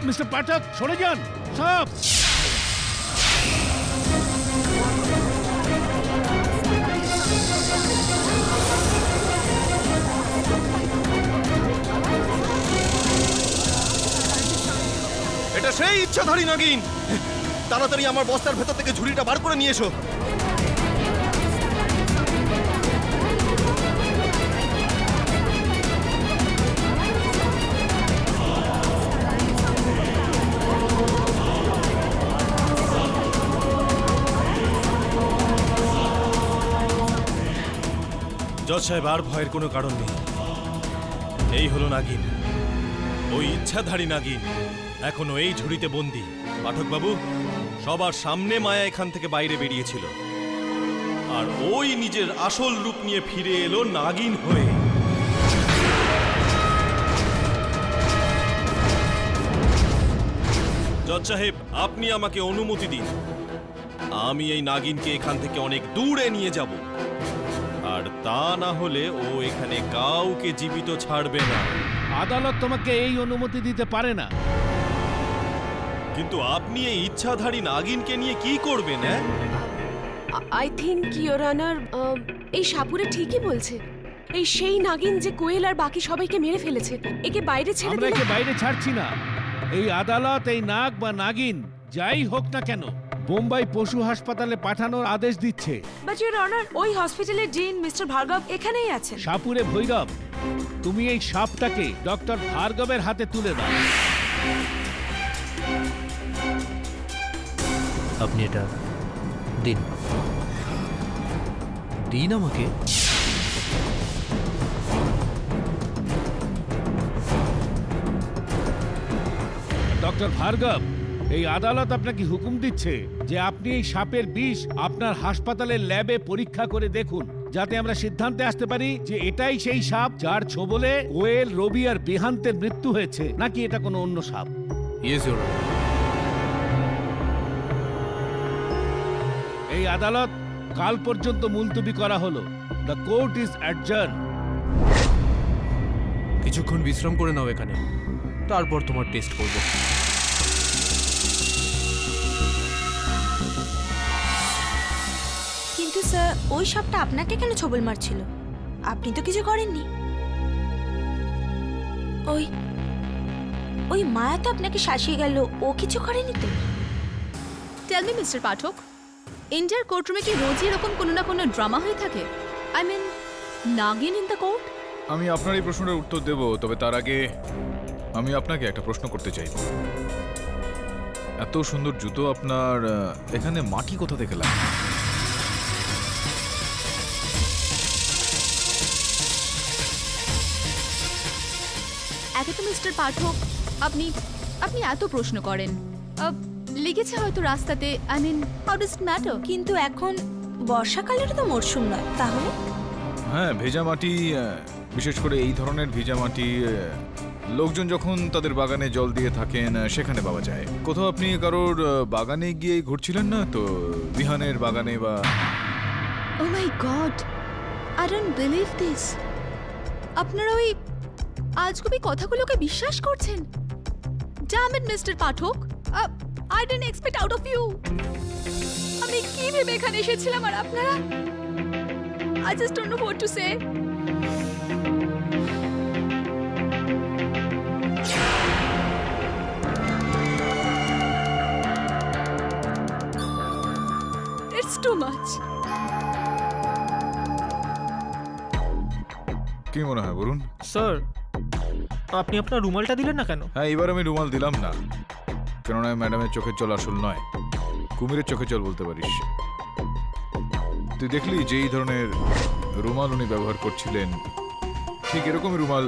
Mister পাঠক সরে যান সব। এটা সেই ইচ্ছাধারী নাগিন। তাড়াতাড়ি আমার বস্তার ভেতর থেকে ঝুড়িটা বার করে নিয়ে এসো। জজ সাহেব, আর ভয়ের কোনো কারণ নেই। এই হলো নাগিন, ওই ইচ্ছাধারী নাগিন, এখনো এই ঝুড়িতে বন্দী। পাঠক বাবু, সবার সামনে মায়া এখান থেকে বাইরে বেরিয়েছিল, আর ওই নিজের আসল রূপ নিয়ে ফিরে এলো নাগিন হয়ে। জজ সাহেব, আপনি আমাকে অনুমতি দিন, আমি এই নাগিনকে এখান থেকে অনেক দূরে নিয়ে যাব, আর তা না হলে ও এখানে কাউকে জীবিত ছাড়বে না। আদালত তোমাকে এই অনুমতি দিতে পারে না। কিন্তু আপনি এই ইচ্ছাধারী নাগিনকে নিয়ে কি করবেন? আই থিংক ইওর অনার, এই সাপুরে ঠিকই বলছে। এই সেই নাগিন যে কোয়েল আর বাকি সবাইকে মেরে ফেলেছে। একে বাইরে ছেড়ে আমরা দিলে। একে বাইরে ছাড়ছি না। এই আদালত এই নাগ বা নাগিন যাই হোক না কেন বোম্বাই পশু হাসপাতালে পাঠানোর আদেশ দিচ্ছে। বাট ইওর অনার, ওই হসপিটালের ডিন মিস্টার ভার্গব এখানেই আছেন। সাপুরে ভৈরব, তুমি এই সাপটাকে ডক্টর ভার্গবের হাতে তুলে দাও। আপনি এটা দিন দিন আমাকে। ডক্টর ভার্গব, এই আদালত আপনাকে হুকুম দিচ্ছে যে আপনি এই সাপের বিষ আপনার হাসপাতালের ল্যাবে পরীক্ষা করে দেখুন, যাতে আমরা সিদ্ধান্তে আসতে পারি যে এটাই সেই সাপ যার ছোবলে কোয়েল, রবি আর বিহান্তের মৃত্যু হয়েছে, নাকি এটা কোনো অন্য সাপ। Yes your honour. এই আদালত কাল পর্যন্ত মুলতবি করা হলো। The court is adjourn. কিছুক্ষণ বিশ্রাম করে নাও এখানে, তারপর তোমার টেস্ট করব। কিন্তু স্যার, ওই সাপটা আপনাকে কেন ছবল মারছিল? আপনি তো কিছু করেননি। ওই ওই মায়া তো আপনাকে শাসিয়ে গেল, ও কিছু করেনি তো? টেল মি মিস্টার পাঠক, ইন্ডিয়ার কোর্টরুমে কি রোজই এরকম কোনো না কোনো ড্রামা হয়ে থাকে? I mean, Nagin in the court? আমি আপনার এই প্রশ্নের উত্তর দেব, তবে তার আগে আমি আপনাকে একটা প্রশ্ন করতে চাইব। এত সুন্দর জুতো আপনার এখানে মাটি কোথা থেকে লাগে? একে তো মিস্টার পাঠক, আপনি আপনি এত প্রশ্ন করেন। লিখেছে হয়তো রাস্তাতে। I mean, how does it matter? কিন্তু এখন বর্ষাকালের তো মরশুম নয়, তাহলে? হ্যাঁ, ভেজা মাটি, বিশেষ করে এই ধরনের ভেজা মাটি লোকজন যখন তাদের বাগানে জল দিয়ে থাকেন সেখানে পাওয়া যায়। কোথাও আপনি কারোর বাগানে গিয়ে ঘুরছিলেন না তো? বিহানের বাগানে বা? Oh my god, I don't believe this. আপনারা ওই আজগুবি কথাগুলোকে বিশ্বাস করছেন? Damn it mister Pathak, I didn't expect out of you. আমি কি ভেবে এখানে এসেছিলাম, আর আপনারা? I just don't know what to say. It's too much. কি মনে হয় বলুন? স্যার, আপনি আপনার রুমালটা দিলেন না কেন? হ্যাঁ, এবার আমি রুমাল দিলাম না, কেননা ম্যাডামের চোখের জল আসল নয়, কুমিরের চোখের জল বলতে পারিস। তুই দেখলি যে এই ধরনের রুমাল উনি ব্যবহার করছিলেন, ঠিক এরকমই রুমাল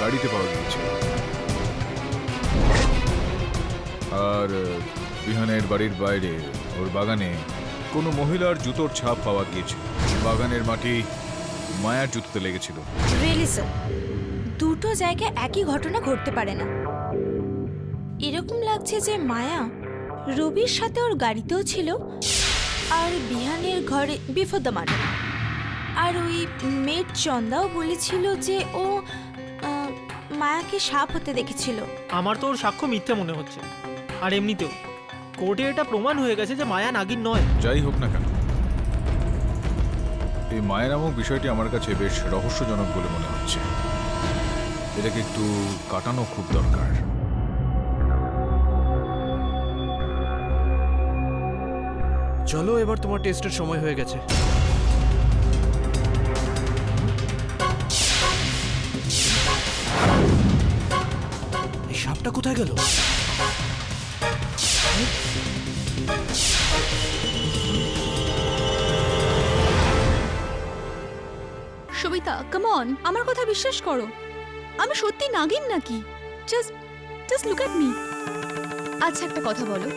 গাড়িতে পাওয়া গিয়েছিল। আর বিহানের বাড়ির বাইরে ওর বাগানে কোনো মহিলার জুতোর ছাপ পাওয়া গিয়েছিল। বাগানের মাটি মায়ার জুতোতে লেগেছিল। রিয়েলি স্যার, দুটো জায়গায় একই ঘটনা ঘটতে পারে না। এরকম লাগছে যে মায়া রবির সাথে ওর গাড়িতেও ছিল, আর বিহানের ঘরে বিফোর দ্য মার্ডার। আর ওই মেয়ের চন্দাও বলেছিল যে ও মায়াকে সাপ হতে দেখেছিল। আমার তো ওর সাক্ষ্য মিথ্যে মনে হচ্ছে। আর এমনিতেও কোর্টে এটা প্রমাণ হয়ে গেছে যে মায়া নাগিন নয়। যাই হোক না কেন, এই মায়া নামক বিষয়টি আমার কাছে বেশ রহস্যজনক বলে মনে হচ্ছে। এটাকে একটু কাটানো খুব দরকার। চলো, এবার তোমার টেস্টের সময় হয়ে গেছে। এই সাপটা কোথায় গেল? সবিতা, কাম অন, আমার কথা বিশ্বাস করো। আমি সত্যি নাগিন নাকি? Just just look at me. আচ্ছা একটা কথা বলো,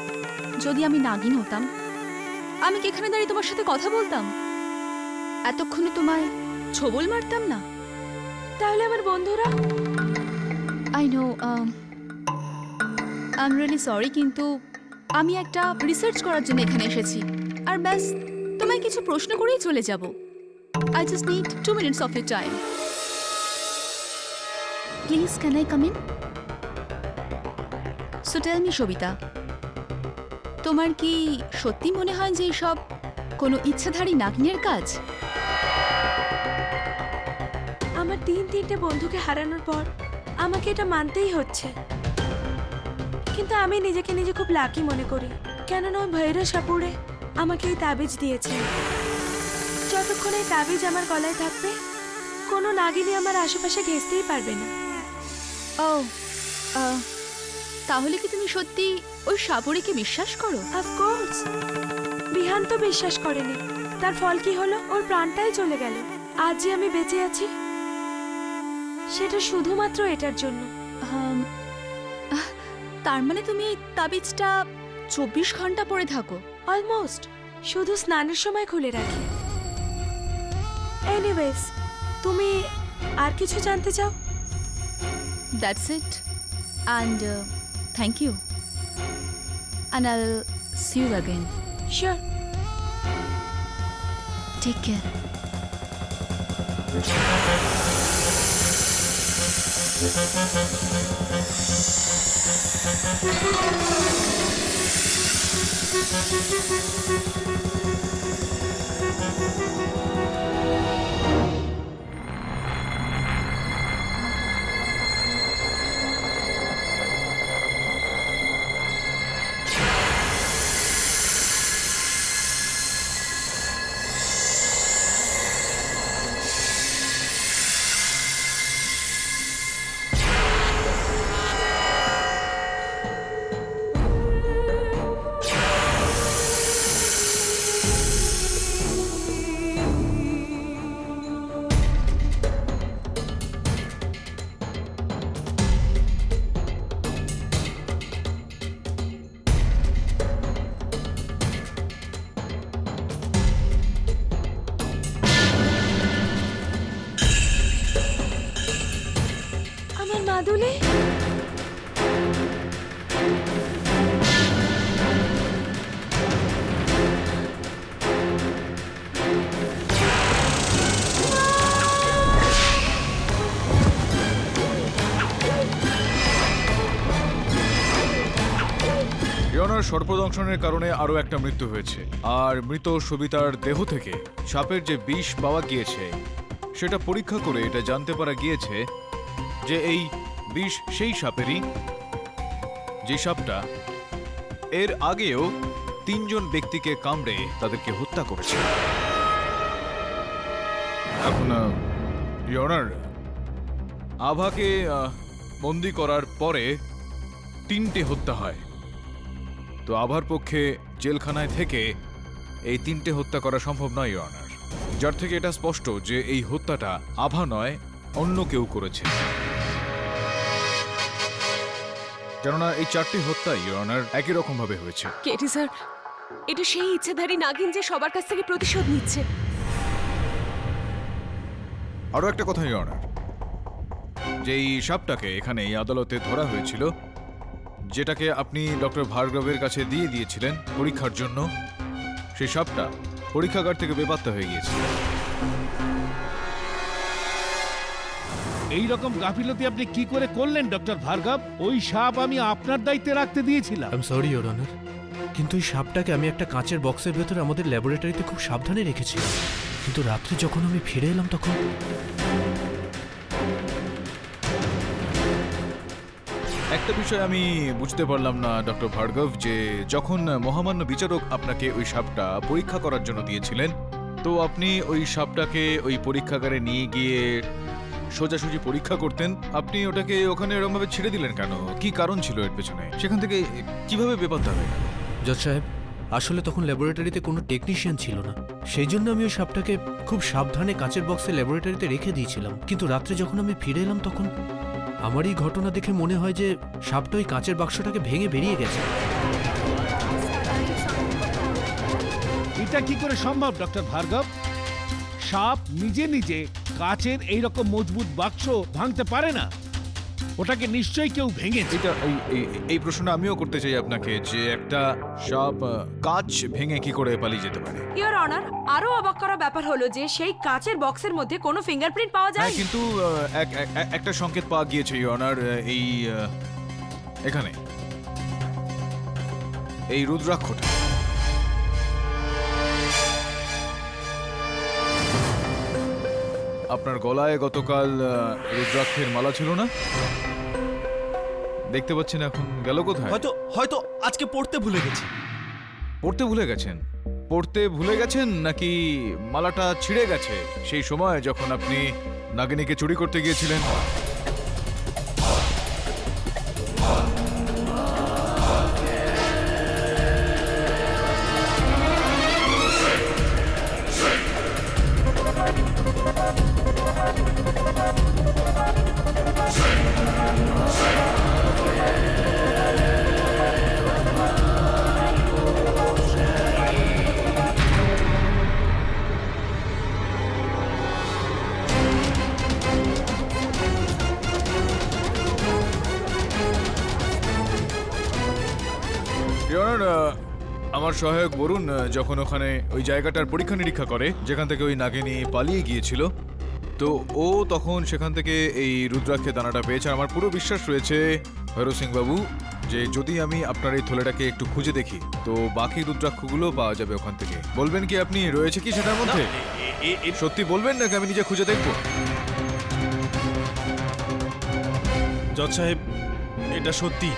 যদি আমি নাগিন হতাম, আমি কি এখানে দাঁড়িয়ে তোমার সাথে কথা বলতাম? এতক্ষণে তোমায় ছবল মারতাম না? তাহলে আমার বন্ধুরা? I know, I am really sorry, কিন্তু আমি একটা রিসার্চ করার জন্য এখানে এসেছি। আর ব্যাস, তোমায় কিছু প্রশ্ন করেই চলে যাব। I just need 2 minutes of your time. Please, can I come in? So tell me, Shobita, তোমার কি সত্যি মনে হয় যে এসব কোনো ইচ্ছাধারী নাগিনের কাজ? আমার 3 বন্ধুকে হারানোর পর আমাকে এটা মানতেই হচ্ছে। কিন্তু আমি নিজেকে খুব লাকি মনে করি, কেননা ওই ভৈরব সাপুড়ে আমাকে এই তাবিজ দিয়েছে। যতক্ষণ এই তাবিজ আমার গলায় থাকবে, কোনো নাগিনী আমার আশেপাশে ঘেঁষতেই পারবে না। ও, তাহলে কি তুমি সত্যি ওই সাপুড়েকে বিশ্বাস করো? অফকোর্স। বিহান তো বিশ্বাস করেনি, তার ফল কি হলো? ওর প্রাণটাই চলে গেল। আজ যে আমি বেঁচে আছি, সেটা শুধুমাত্র এটার জন্য। তার মানে তুমি এই তাবিজটা 24 ঘন্টা পরে থাকো? অলমোস্ট, শুধু স্নানের সময় খুলে রাখি। এনিওয়েজ, তুমি আর কিছু জানতে চাও? That's it. And thank you. And I'll see you again. Sure. Take care. আমার মাদুলি। ইয়নার সর্পদংশনের কারণে আরো একটা মৃত্যু হয়েছে। আর মৃত সবিতার দেহ থেকে সাপের যে বিষ পাওয়া গিয়েছে, সেটা পরীক্ষা করে এটা জানতে পারা গিয়েছে যে এই বিষ সেই সাপেরই যে সাপটা এর আগেও 3 জন ব্যক্তিকে কামড়ে তাদেরকে হত্যা করেছে। এখন ইয়নার, আভাকে বন্দি করার পরে 3টে হত্যা হয়। তো আভার পক্ষে জেলখানায় থেকে এই 3টে হত্যা করা সম্ভব নয় ইয়নার, যার থেকে এটা স্পষ্ট যে এই হত্যাটা আভা নয়, অন্য কেউ করেছে। কেননা এই 4টি হত্যা ইয়নার একই রকম ভাবে হয়েছে। কেটি স্যার, এটা সেই ইচ্ছাধারী নাগিন যে সবার কাছ থেকে প্রতিশোধ নিচ্ছে। আরো একটা কথা ইয়নার, যে এই সাপটাকে এখানে এই আদালতে ধরা হয়েছিল, যেটাকে আপনি ডক্টর ভার্গবের কাছে দিয়ে দিয়েছিলেন পরীক্ষার জন্য, সেই সাপটা পরীক্ষাগার থেকে বেপাত্তা হয়ে গিয়েছিল। এই রকম গাফিলতি আপনি কি করে করলেন ডক্টর ভার্গব? ওই সাপ আমি আপনার দায়িত্বে রাখতে দিয়েছিলাম। I am sorry your honour, কিন্তু এই সাপটাকে আমি একটা কাঁচের বক্সের ভেতরে আমাদের ল্যাবরেটরিতে খুব সাবধানে রেখেছিলাম, কিন্তু রাত্রে যখন আমি ফিরে এলাম তখন একটা বিষয় আমি বুঝতে পারলাম না ডক্টর ভার্গব, যে যখন মহামান্য বিচারক আপনাকে ওই সাপটা পরীক্ষা করার জন্য দিয়েছিলেন, তো আপনি ওই সাপটাকে ওই পরীক্ষাগারে নিয়ে গিয়ে সোজাসুজি পরীক্ষা করতেন, আপনি ওটাকে ওখানে এরকমভাবে ছেড়ে দিলেন কেন? কি কারণ ছিল এর পেছনে? সেখান থেকে কিভাবে বেপাত্তা হয়ে গেল? জজ সাহেব, আসলে তখন ল্যাবরেটরিতে কোনো টেকনিশিয়ান ছিল না, সেই জন্য আমি ওই সাপটাকে খুব সাবধানে কাঁচের বক্সে ল্যাবরেটরিতে রেখে দিয়েছিলাম, কিন্তু রাত্রে যখন আমি ফিরে এলাম তখন আমার এই ঘটনা দেখে মনে হয় যে সাপটা ওই কাঁচের বাক্সটাকে ভেঙে বেরিয়ে গেছে। এটা কি করে সম্ভব ডক্টর ভার্গব? সাপ নিজে নিজে কাচের এইরকম মজবুত বাক্স ভাঙতে পারে না, ওটাকে নিশ্চয়ই কেউ ভেঙেছে। এটা এই প্রশ্নটা আমিও করতে চাই আপনাকে, যে একটা সাপ কাঁচ ভেঙে কি করে পালিয়ে যেতে পারে? ইওর অনার, আরো অবাক করা ব্যাপার হলো যে সেই কাচের বক্সের মধ্যে কোনো ফিঙ্গারপ্রিন্ট পাওয়া যায়। হ্যাঁ, কিন্তু একটা সংকেত পাওয়া গিয়েছে অনার, এই এখানে এই রুদ্রাক্ষটা। আপনার গলায় গতকাল রুদ্রাক্ষের মালা ছিল না? দেখতে পাচ্ছেন, এখন গেল কোথায়? হয়তো হয়তো আজকে পড়তে ভুলে গেছি। পড়তে ভুলে গেছেন? পড়তে ভুলে গেছেন নাকি মালাটা ছিঁড়ে গেছে সেই সময় যখন আপনি নাগিনীকে চুরি করতে গিয়েছিলেন? Your Honor, আমার সহায়ক বরুণ যখন ওখানে ওই জায়গাটার পরীক্ষা নিরীক্ষা করে যেখান থেকে ওই নাগিনী পালিয়ে গিয়েছিল, তো ও তখন সেখান থেকে এই রুদ্রাক্ষের দানাটা পেয়েছে। আর আমার পুরো বিশ্বাস রয়েছে ভৈরব সিং বাবু, যে যদি আমি আপনার এই থলেটাকে একটু খুঁজে দেখি তো বাকি রুদ্রাক্ষগুলো পাওয়া যাবে ওখান থেকে। বলবেন কি আপনি রয়েছে কি সেটার মধ্যে? সত্যি বলবেন নাকি আমি নিজে খুঁজে দেখবো? জজ সাহেব, এটা সত্যি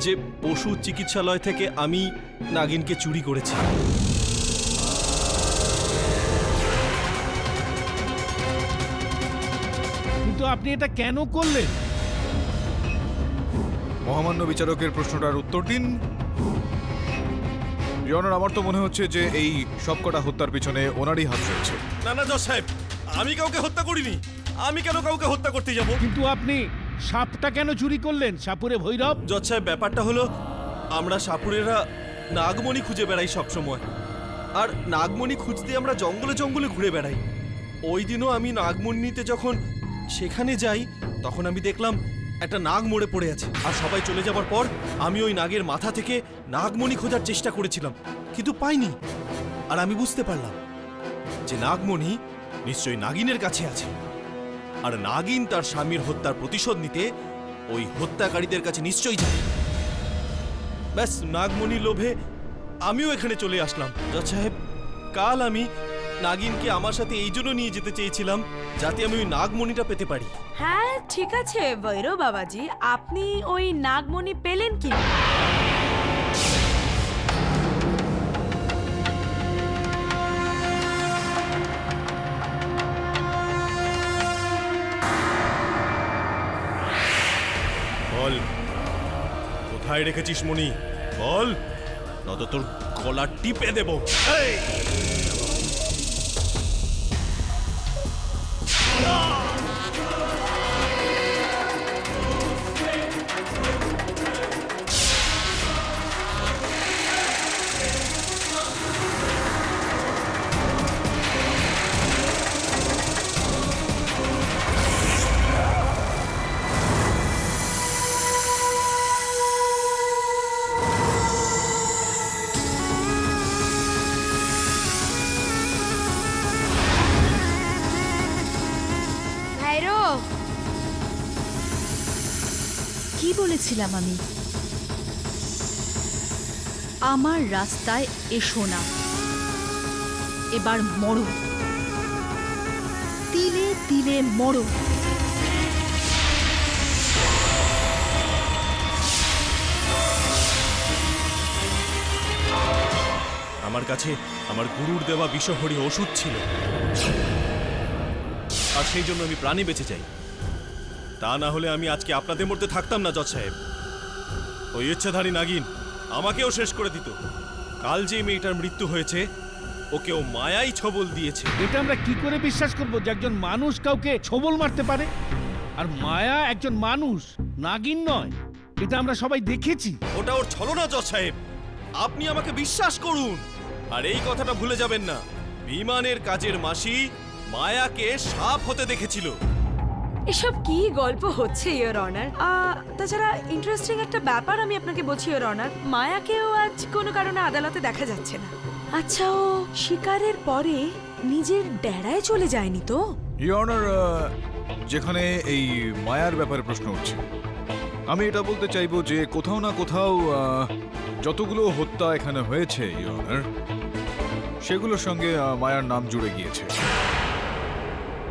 যে পশু চিকিৎসালয় থেকে আমি নাগিনকে চুরি করেছি। কিন্তু আপনি এটা কেন করলেন? মহামান্য বিচারকের প্রশ্নটার উত্তর দিন। Your Honor, আমার তো মনে হচ্ছে যে এই সবকটা হত্যার পিছনে ওনারই হাত রয়েছে। না না জজ সাহেব, আমি কাউকে হত্যা করিনি। আমি কেন কাউকে হত্যা করতে যাব? কিন্তু আপনি সাপটা কেন চুরি করলেন সাপুরে ভৈরব? জজ সাহেব, ব্যাপারটা হলো আমরা সাপুরেরা নাগমণি খুঁজে বেড়াই সব সময়, আর নাগমণি খুঁজতে আমরা জঙ্গলে জঙ্গলে ঘুরে বেড়াই। ওই দিনও আমি নাগমণি নিতে যখন সেখানে যাই তখন আমি দেখলাম একটা নাগ মরে পড়ে আছে, আর সবাই চলে যাবার পর আমি ওই নাগের মাথা থেকে নাগমণি খোঁজার চেষ্টা করেছিলাম, কিন্তু পাইনি। আর আমি বুঝতে পারলাম যে নাগমণি নিশ্চয়ই নাগিনের কাছে আছে, আর নাগিন তার স্বামীর হত্যার প্রতিশোধ নিতে ওই হত্যাকারীদের কাছে নিশ্চয়ই যায়। ব্যাস, নাগমণির লোভে আমিও এখানে চলে আসলাম। জজ সাহেব, কাল আমি নাগিনকে আমার সাথে এই জন্য নিয়ে যেতে চেয়েছিলাম যাতে আমি ওই নাগমণিটা পেতে পারি। হ্যাঁ ঠিক আছে ভৈরব বাবাজি, আপনি ওই নাগমণি পেলেন কি? বল, কোথায় রেখেছিস মণি? বল, নত তোর গলা টিপে দেব। এই! ভৈরব, কি বলেছিলাম আমি? আমার রাস্তায় এসো না, এবার মরো, তিলে তিলে মরো। আমার কাছে আমার গুরুর দেওয়া বিষহরী ওষুধ ছিল, আর সেই জন্য আমি প্রাণে বেঁচে যাই। তা না হলে আমি আজকে আপনাদের মধ্যে থাকতাম না জজ সাহেব। ওই ইচ্ছাধারী নাগিন আমাকেও শেষ করে দিত। কাল যে মেয়েটার মৃত্যু হয়েছে ওকেও মায়াই ছবল দিয়েছে। এটা আমরা কি করে বিশ্বাস করব যে একজন মানুষ কাউকে ছবল মারতে পারে? আর মায়া একজন মানুষ, নাগিন নয়, এটা আমরা সবাই দেখেছি। ওটা ওর ছলনা জজ সাহেব, আপনি আমাকে বিশ্বাস করুন। আর এই কথাটা ভুলে যাবেন না, বিমানের কাজের মাসি মায়াকে সাপ হতে দেখেছিল। এসব কি গল্প হচ্ছে ইওর অনার? তাছাড়া ইন্টারেস্টিং একটা ব্যাপার আমি আপনাকে বলছি ইওর অনার, মায়াকেও আজ কোনো কারণে আদালতে দেখা যাচ্ছে না। আচ্ছা, ও শিকারের পরে নিজের ডেরায় চলে যায়নি তো? ইওর অনার, যেখানে এই মায়ার ব্যাপারে প্রশ্ন উঠছে, আমি এটা বলতে চাইবো যে কোথাও না কোথাও যতগুলো হত্যা এখানে হয়েছে ইওর অনার, সেগুলোর সঙ্গে মায়ার নাম জুড়ে গিয়েছে।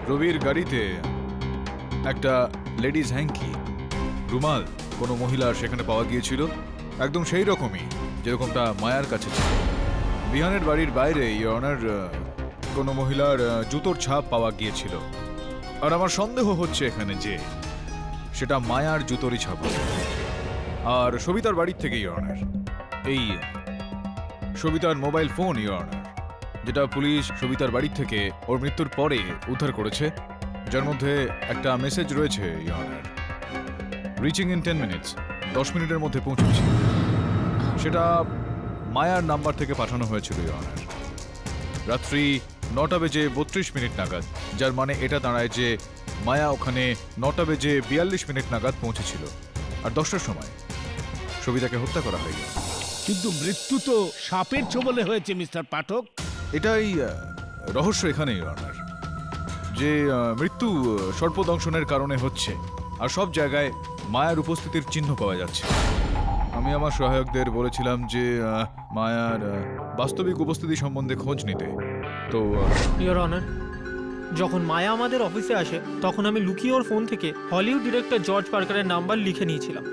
রবির গাড়িতে একটা লেডিস হ্যাঙ্কি, রুমাল কোনো মহিলার সেখানে পাওয়া গিয়েছিল, একদম সেই রকমই যেরকমটা মায়ার কাছে ছিল। বিহানের বাড়ির বাইরে ইওর অনার কোনো মহিলার জুতোর ছাপ পাওয়া গিয়েছিল, আর আমার সন্দেহ হচ্ছে এখানে যে সেটা মায়ার জুতোরই ছাপ। আর সবিতার বাড়ির থেকে ইওর অনার, এই সবিতার মোবাইল ফোন ইওর অনার, যেটা পুলিশ সবিতার বাড়ির থেকে ওর মৃত্যুর পরে উদ্ধার করেছে, যার মধ্যে একটা মেসেজ রয়েছে your honour, reaching in 10 minutes, 10 মিনিটের মধ্যে পৌঁছেছে। সেটা মায়ার নাম্বার থেকে পাঠানো হয়েছিল ইওর অনার, রাত্রি 9:32 নাগাদ, যার মানে এটা দাঁড়ায় যে মায়া ওখানে 9:42 নাগাদ পৌঁছেছিল, আর 10টার সময় সবিতাকে হত্যা করা হয়ে গেল। কিন্তু মৃত্যু তো সাপের ছোবলে হয়েছে মিস্টার পাঠক। এটাই রহস্য এখানে ইওর অনার, যে মৃত্যু সর্পদংশনের কারণে হচ্ছে, আর সব জায়গায় মায়ার উপস্থিতির চিহ্ন পাওয়া যাচ্ছে। আমি আমার সহায়কদের বলেছিলাম যে মায়ার বাস্তবিক উপস্থিতি সম্বন্ধে খোঁজ নিতে। তো ইওর অনার, যখন মায়া আমাদের অফিসে আসে তখন আমি লুকিয়ে ওর ফোন থেকে হলিউড ডিরেক্টর জর্জ পার্কারের নাম্বার লিখে নিয়েছিলাম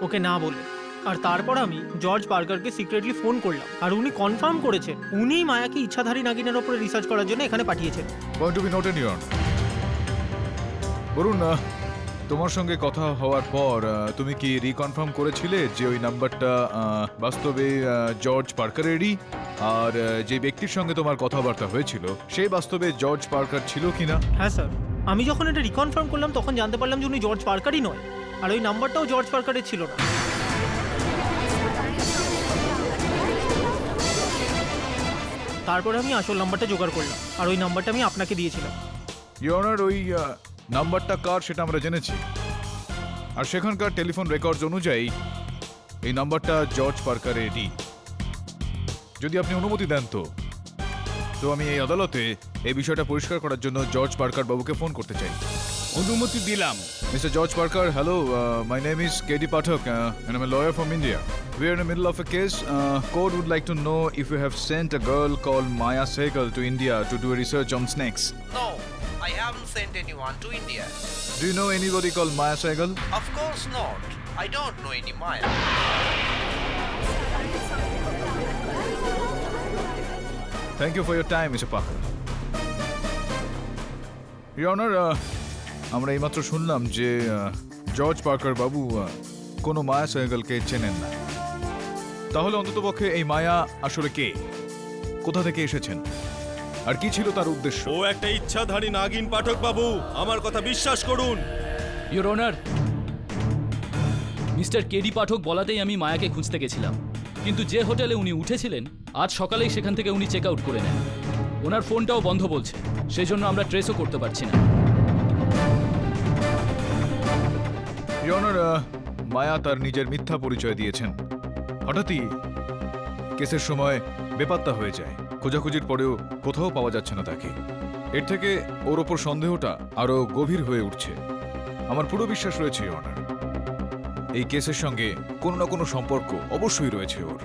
ওকে না বলে। আর তারপর আমি জর্জ পার্কারকে সিক্রেটলি ফোন করলাম, আর উনি কনফার্ম করেছেন উনিই মায়াকে ইচ্ছাধারী নাগিনের ওপরে রিসার্চ করার জন্য এখানে পাঠিয়েছেন। Point to be noted your honour. বলুন, তোমার সঙ্গে কথা হওয়ার পর তুমি কি রিকনফার্ম করেছিলে যে ওই নাম্বারটা বাস্তবে জর্জ পার্কারেরই, আর যে ব্যক্তির সঙ্গে তোমার কথাবার্তা হয়েছিল সেই বাস্তবে জর্জ পার্কার ছিল কিনা? হ্যাঁ স্যার, আমি যখন এটা রিকনফার্ম করলাম তখন জানতে পারলাম যে উনি জর্জ পার্কারই নয়, আর ওই নাম্বারটাও জর্জ পার্কারের ছিল না। তারপরে আমি আসল নাম্বারটা জোগাড় করলাম, আর ওই নাম্বারটা আমি আপনাকে দিয়েছিলাম। ইওর অনার, ওই নাম্বারটা কার সেটা আমরা জেনেছি, আর সেখানকার টেলিফোন রেকর্ডস অনুযায়ী এই নাম্বারটা জর্জ পার্কারেরই। যদি আপনি অনুমতি দেন তো আমি এই আদালতে এই বিষয়টা পরিষ্কার করার জন্য জর্জ পার্কার বাবুকে ফোন করতে চাই। অনুমতি দিলাম। Mr. George Parker, hello. My name is K.D. Pathak, and I'm a lawyer from India. We are in the middle of a case. Court would like to know if you have sent a girl called Maya Sehgal to India to do a research on snakes. No, I haven't sent anyone to India. Do you know anybody called Maya Sehgal? Of course not. I don't know any Maya. Thank you for your time, Mr. Parker. Your Honor, আমরা এইমাত্র শুনলাম যে George Parker বাবু কোনো মায়া সেহগলকে চেনেন না। তাহলে অন্ততপক্ষে এই মায়া আসলে কে, কোথা থেকে এসেছেন, আর কি ছিল তার উদ্দেশ্য? ও একটা ইচ্ছাধারী নাগিন পাঠক বাবু, আমার কথা বিশ্বাস করুন। ইওর অনার, মিস্টার কেডি পাঠক বলাতেই আমি মায়াকে খুঁজতে গেছিলাম, কিন্তু যে হোটেলে উনি উঠেছিলেন আজ সকালেই সেখান থেকে উনি চেক আউট করে নেন। ওনার ফোনটাও বন্ধ বলছে, সেই জন্য আমরা ট্রেসও করতে পারছি না। ইওর অনার, মায়া তার নিজের মিথ্যা পরিচয় দিয়েছেন। হঠাৎই কেসের সময় বেপাত্তা হয়ে যায়, খোঁজাখুঁজির পরেও কোথাও পাওয়া যাচ্ছে না তাকে। এর থেকে ওর ওপর সন্দেহটা আরো গভীর হয়ে উঠছে। আমার পুরো বিশ্বাস রয়েছে ইওর অনার। এই কেসের সঙ্গে কোনো না কোনো সম্পর্ক অবশ্যই রয়েছে ওর।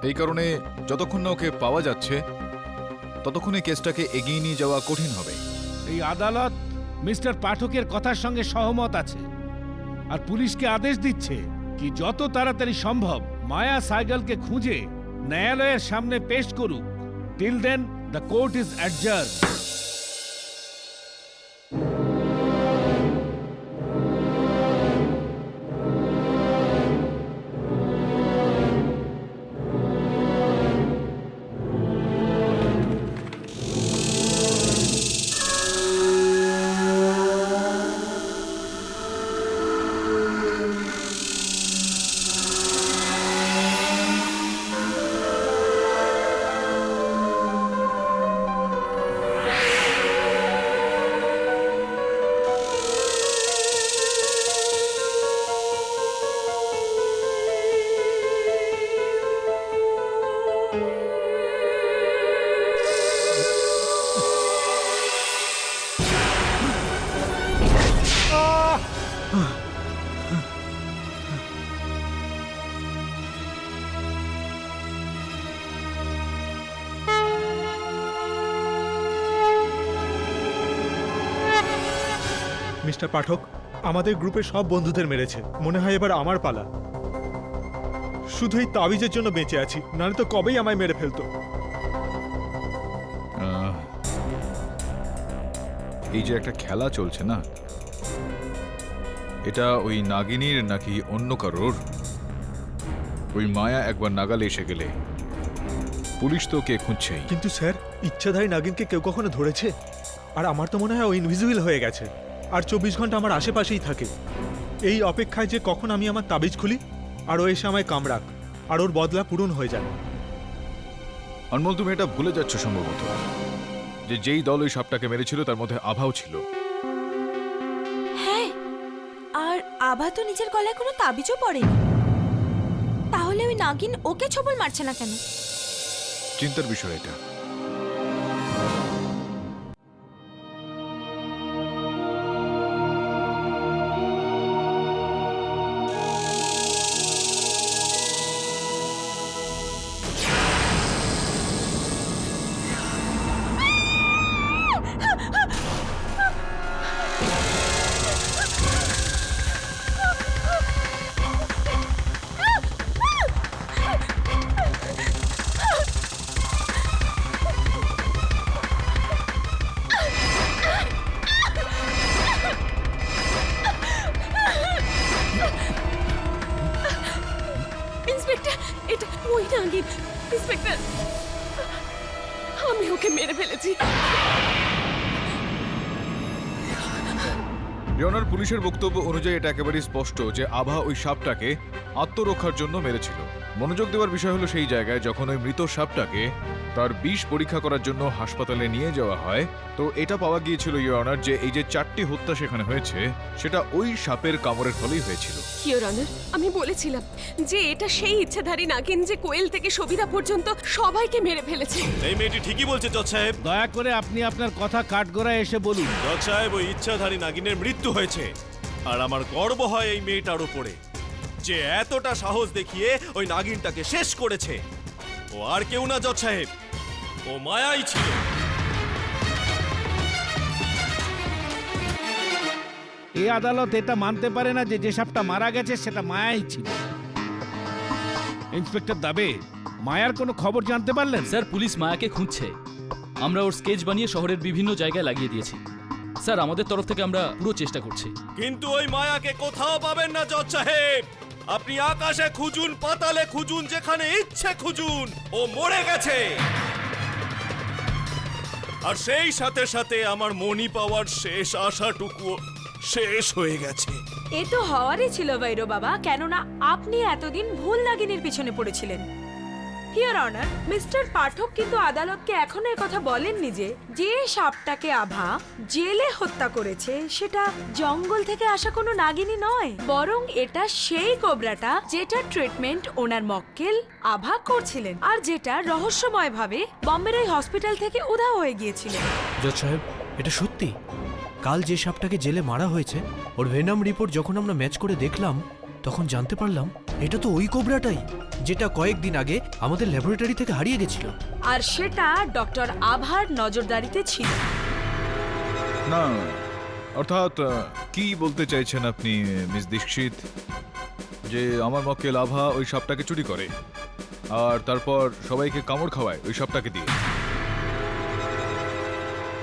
এই কারণে যতক্ষণ না ওকে পাওয়া যাচ্ছে ততক্ষণ এই কেসটাকে এগিয়ে নিয়ে যাওয়া কঠিন হবে। এই আদালত মিস্টার পাঠকের কথার সঙ্গে সহমত আছে আর পুলিশকে আদেশ দিচ্ছে কি যত তাড়াতাড়ি সম্ভব মায়া সাইগলকে খুঁজে ন্যায়ালয়ের সামনে পেশ করুক। Till then the court is adjourned. Mister Pathak, আমাদের গ্রুপের সব বন্ধুদের মেরেছে। মনে হয় এবার আমার পালা। শুধু এই তাবিজের জন্য বেঁচে আছি, নাহলে তো কবেই আমায় মেরে ফেলতো। এই যে একটা খেলা চলছে না, এটা ওই নাগিনীর নাকি অন্য কারোর? ওই মায়া একবার নাগালে এসে গেলে পুলিশ তো কে খুঁজছেই। কিন্তু স্যার, ইচ্ছাধারী নাগিনকে কেউ কখনো ধরেছে? আর আমার তো মনে হয় ও ইনভিজিবল হয়ে গেছে আর 24 ঘন্টা আমার আশেপাশেই থাকে, এই অপেক্ষায় যে কখন আমি আমার তাবিজ খুলি আর ও এসে আমায় কামড়াক আর ওর বদলা পূরণ হয়ে যায়। অনমোল, তুমি এটা ভুলে যাচ্ছ সম্ভবত যে যেই দল ওই সাপটাকে মেরেছিল তার মধ্যে আভাও ছিল। হ্যাঁ, আর আভা তো নিজের গলায় কোনো তাবিজও পড়েনি। তাহলে ওই নাগিন ওকে ছবল মারছে না কেন? চিন্তার বিষয় এটা। ইন্সপেক্টর, এটা ওই নাগিন। ইন্সপেক্টর, আমি ওকে মেরে ফেলেছি। ইয়নার পুলিশের বক্তব্য অনুযায়ী এটা একেবারেই স্পষ্ট যে আভা ওই সাপটাকে আত্মরক্ষার জন্য মেরেছিল। মনোযোগ দেওয়ার বিষয় হলো সেই জায়গায় যখন ওই মৃত সাপটাকে তার বিষ পরীক্ষা করার জন্য হাসপাতালে নিয়ে যাওয়া হয়, তো এটা পাওয়া গিয়েছিল ইয়নার যে এই যে 4টি হত্যা সেখানে হয়েছে সেটা ওই সাপের কামড়ের ফলেই হয়েছিল। ইওর অনার, আমি বলেছিলাম যে এটা সেই ইচ্ছাধারী নাগিন যে কোয়েল থেকে সবিতা পর্যন্ত সবাইকে মেরে ফেলেছে। এই মেয়েটি ঠিকই বলছে জজ সাহেব। দয়া করে আপনি আপনার কথা কাঠগড়ায় এসে বলুন। জজ সাহেব, ওই ইচ্ছাধারী নাগিনের মৃত্যু হয়েছে আর আমার গর্ব হয় এই মেয়েটার উপরে যে এতটা সাহস দেখিয়ে ওই নাগিনটাকে শেষ করেছে। ও আর কেউ না জজ সাহেব, ও মায়াই ছিল। এই আদালত এটা মানতে পারে না যে যে সাপটা মারা গেছে সেটা মায়াই ছিল। ইন্সপেক্টর দাবে, মায়ার কোনো খবর জানতে পারলেন? স্যার, পুলিশ মায়াকে খুঁজছে। আমরা ওর স্কেচ বানিয়ে শহরের বিভিন্ন জায়গায় লাগিয়ে দিয়েছি। স্যার, আমাদের তরফ থেকে আমরা পুরো চেষ্টা করছি। কিন্তু ওই মায়াকে কোথাও পাবেন না জজ সাহেব। আপনি আকাশে খুঁজুন, পাতালে খুঁজুন, যেখানে ইচ্ছে খুঁজুন, ও মরে গেছে। আর সেই সাথে সাথে আমার মনি পাওয়ার শেষ আশাটুকু শেষ হয়ে গেছে। এ তো হওয়ারই ছিল বাইরো বাবা, কেননা আপনি এতদিন ভুল নাগিনীর পিছনে পড়েছিলেন। হিয়ার অনার, মিস্টার পাঠক কিন্তু আদালতকে এখনো কথা বলেননি যে যে সাপটাকে আভা জেলে হত্যা করেছে সেটা জঙ্গল থেকে আসা কোনো নাগিনী নয়, বরং এটা সেই কোবরাটা যেটা ট্রিটমেন্ট ওনার মক্কেল আভা করছিলেন আর যেটা রহস্যময়ভাবে বম্বের ওই হসপিটাল থেকে উধাও হয়ে গিয়েছিল। জজ সাহেব, এটা সত্যি? কাল যে সাপটাকে জেলে মারা হয়েছে ওর ভেনাম রিপোর্ট যখন আমরা ম্যাচ করে দেখলাম তখন জানতে পারলাম এটা তো ওই কোবরাটাই যেটা কয়েকদিন আগে আমাদের ল্যাবরেটরি থেকে হারিয়ে গেছিল। আর সেটা ডক্টর আভার নজরদারিতে ছিল। না, অর্থাৎ কি বলতে চাইছেন আপনি মিস দীক্ষিত, যে আমার মক্কেল আভা ওই সাপটাকে চুরি করে আর তারপর সবাইকে কামড় খাওয়ায় ওই সাপটাকে দিয়ে?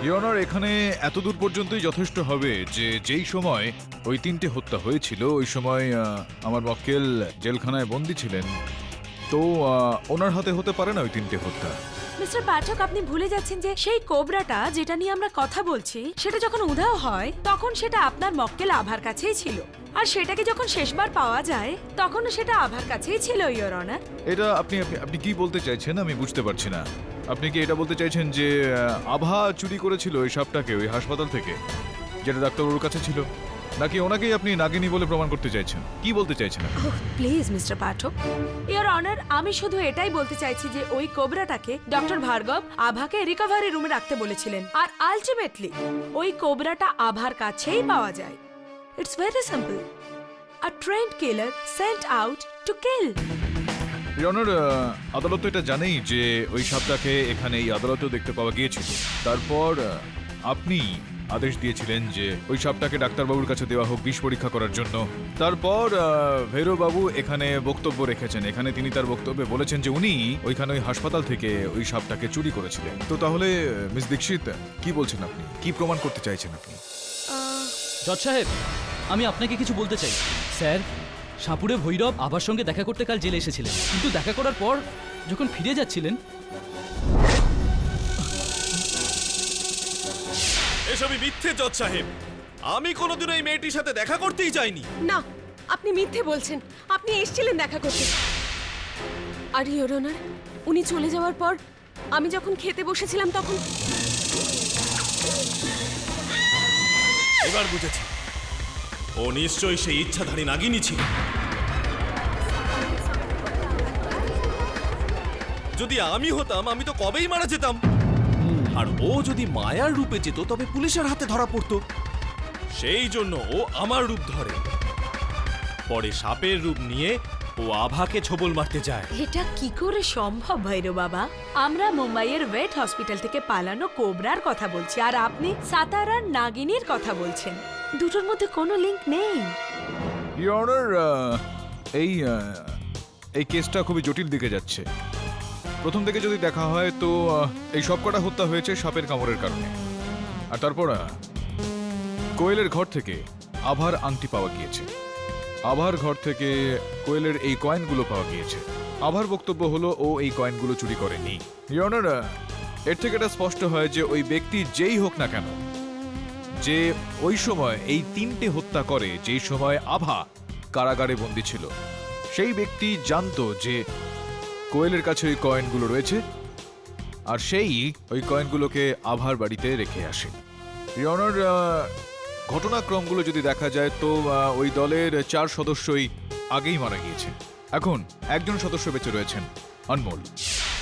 ইওর অনার, এখানে এতদূর পর্যন্তই যথেষ্ট হবে যে যেই সময় ওই 3টে হত্যা হয়েছিল ওই সময় আমার মক্কেল জেলখানায় বন্দী ছিলেন, তো ওনার হাতে হতে পারে না ওই 3টে হত্যা। মিস্টার পাঠক, আপনি ভুলে যাচ্ছেন যে সেই কোবরাটা যেটা নিয়ে আমরা কথা বলছি সেটা যখন উধাও হয় তখন সেটা আপনার মক্কেল আভার কাছেই ছিল, আর সেটাকে যখন শেষবার পাওয়া যায় তখনও সেটা আভার কাছেই ছিল ইওর অনার। এটা আপনি আপনি কি বলতে চাইছেন আমি বুঝতে পারছি না। আপনি কি এটা বলতে চাইছেন যে আভা চুরি করেছিল ওই সাপটাকে ওই হাসপাতাল থেকে যেটা ডাক্তারবাবুর কাছে ছিল, নাকি ওনাকেই আপনি নাগিনী বলে প্রমাণ করতে চাইছেন? কি বলতে চাইছেন আপনি? Please mister Pathak, your honour, আমি শুধু এটাই বলতে চাইছি যে ওই কোবরাটাকে ডক্টর ভার্গব আভাকে রিকভারি রুমে রাখতে বলেছিলেন, আর আলটিমেটলি ওই কোবরাটা আভার কাছেই পাওয়া যায়। It's very simple, a trend killer sent out to kill. Your honour, আদালত তো এটা জানেই যে ওই সাপটাকে এখানে এই আদালতেও দেখতে পাওয়া গিয়েছিল। তারপর আপনি আদেশ দিয়েছিলেন যে ওই সাপটাকে ডাক্তারবাবুর কাছে দেওয়া হোক বিষ পরীক্ষা করার জন্য। তারপর ভৈরববাবু এখানে বক্তব্য রেখেছেন, এখানে তিনি তার বক্তব্যে বলেছেন যে উনি ওইখানে ওই হাসপাতাল থেকে ওই সাপটাকে চুরি করেছিলেন। তো তাহলে মিস দীক্ষিত, কি বলছেন আপনি? কি প্রমাণ করতে চাইছেন আপনি? জজ সাহেব, আমি আপনাকে কিছু বলতে চাই। স্যার, সাপুড়ে ভৈরব আভার সঙ্গে দেখা করতে কাল জেলে এসেছিলেন, কিন্তু দেখা করার পর যখন ফিরে যাচ্ছিলেন। এসবই মিথ্যে জজ সাহেব, আমি কোনোদিনও এই মেয়েটির সাথে দেখা করতেই চাইনি। না, আপনি মিথ্যে বলছেন। আপনি এসেছিলেন দেখা করতে। আর ইওর অনার, উনি চলে যাওয়ার পর আমি যখন খেতে বসেছিলাম তখন এবার বুঝেছি, ও নিশ্চয়ই সেই ইচ্ছাধারী নাগিনী ছিল। যদি আমি হতাম আমি তো কবেই মারা যেতাম, আর ও যদি মায়ার রূপে যেত তবে পুলিশের হাতে ধরা পড়তো। সেই জন্য ও আমার রূপ ধরে, পরে সাপের রূপ নিয়ে ও আভাকে ছোবল মারতে যায়। এটা কি করে সম্ভব ভৈরব বাবা? আমরা মুম্বাইয়ের ওয়েট হসপিটাল থেকে পালানো কোবরার কথা বলছি, আর আপনি সাতারার নাগিনীর কথা বলছেন। দুটোর মধ্যে কোনো লিংক নেই। ইওর অনার, এই কেসটা খুবই জটিল দিকে যাচ্ছে। প্রথম থেকে যদি দেখা হয় তো এই সব কটা হত্যা হয়েছে সাপের কামড়ের কারণে। আর তারপর কোয়েলের ঘর থেকে আভার আংটি পাওয়া গিয়েছে, আভার ঘর থেকে কোয়েলের এই কয়েনগুলো পাওয়া গিয়েছে। আভার বক্তব্য হলো ও এই কয়েনগুলো চুরি করেনি। ইওর অনার, এর থেকে এটা স্পষ্ট হয় যে ওই ব্যক্তি যেই হোক না কেন, যে ওই সময় এই 3টে হত্যা করে যেই সময় আভা কারাগারে বন্দী ছিল, সেই ব্যক্তি জানতো যে কোয়েলের কাছে ওই কয়েনগুলো রয়েছে, আর সেই ওই কয়েনগুলোকে আভার বাড়িতে রেখে আসে। ইওর অনার, ঘটনাক্রমগুলো যদি দেখা যায় তো ওই দলের 4 সদস্যই আগেই মারা গিয়েছে। এখন একজন সদস্য বেঁচে রয়েছেন, অনমোল।